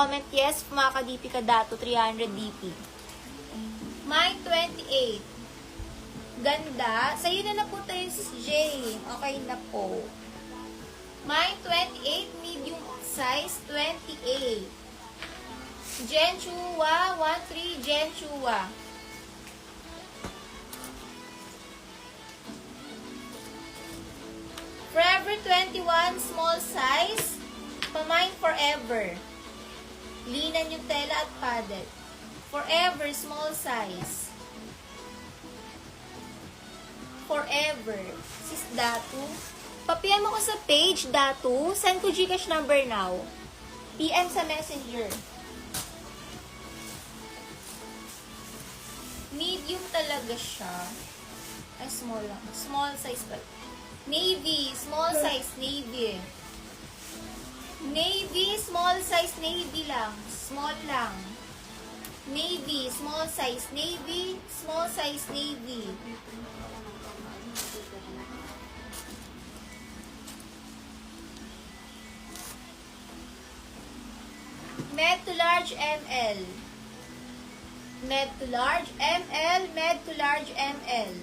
comment yes, mga ka-DP ka dato, 300 DP. Mine 28. Ganda. Sa'yo na po tayo, Sis Jane. Okay na po. Mine 28, medium size 28. Jen Chua, 13, Jen Chua. Forever 21, small size. Pamine Forever. Linan yung tela at padded. Forever, small size. Forever. Sis Datu. Pa-PM ako sa page, Datu. Send ko Gcash number now. PM sa Messenger. Medium talaga siya. Ay, small lang. Small size pa. Navy. Small size navy. Navy. Small size navy lang. Small lang. Navy. Small size navy. Small size navy. Med to large ML. Med to large ML. Med to large ML.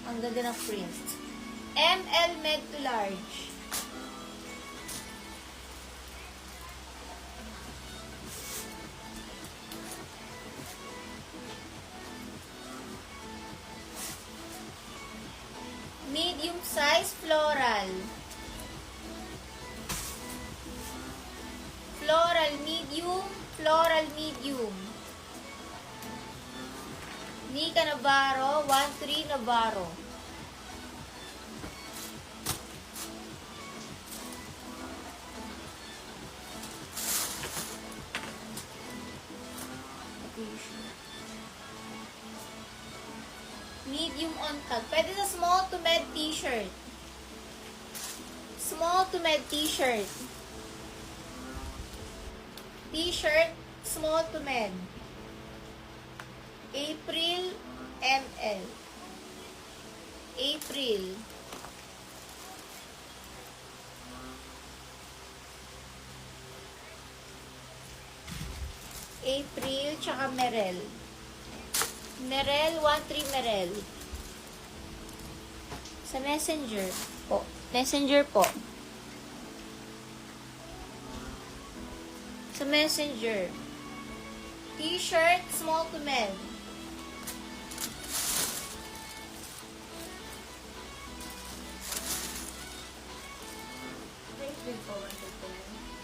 Ang ganda ng print. ML med to large. Medium size floral. Floral medium. Floral medium. Nika Navarro, 13 Navarro. Medium on tag. Pwede sa small to med t-shirt. Small to med t-shirt. T-shirt, small to med. April, ML. April. April, tsaka Merel. Merel, 13 Merel. Sa Messenger po. Messenger po. Sa Messenger. T-shirt, small to men.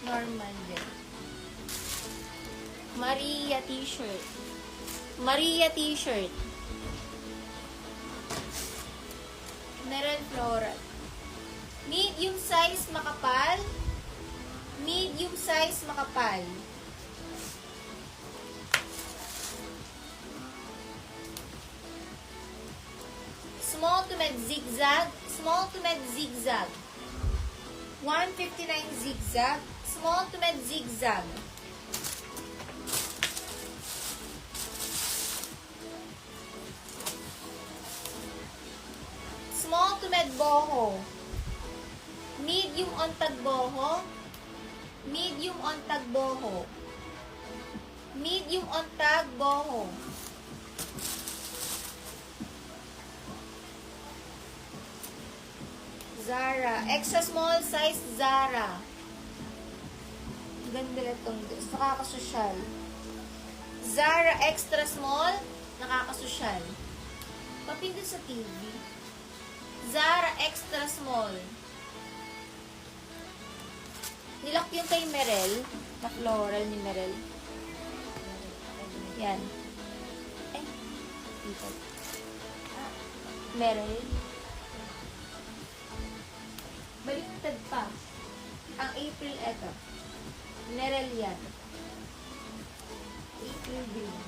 Normal din. Maria t-shirt. Maria t-shirt. Meron floral. Medium size makapal. Medium size makapal. Small to med zigzag. Small to med zigzag. 159 zigzag. Small to med zigzag. Small to med boho. Medium on tag boho. Medium on tag boho. Medium on tag boho. Zara. Extra small size Zara. Ganda na itong nakakasosyal. Zara extra small. Nakakasosyal. Papindot sa TV. Zara extra small. Nilak yung kay Merel. Na floral ni Merel. Yan. Ay. Dito. Merel. Baliktad pa. Ang April eto. Merel yan. April green.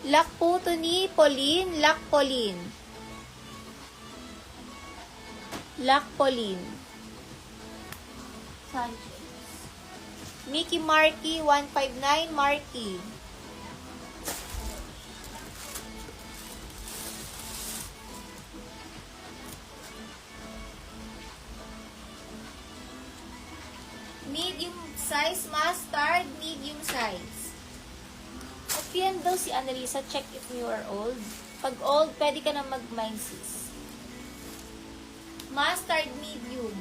Lak po to ni Pauline. Lak Pauline. Lak Pauline. Sanchez. Mickey Marky, 159 Marky. Medium size, mustard, medium size. At yan daw si Annalisa, check if you are old. Pag old, pwede ka na mag-mind sis. Mustard, medium.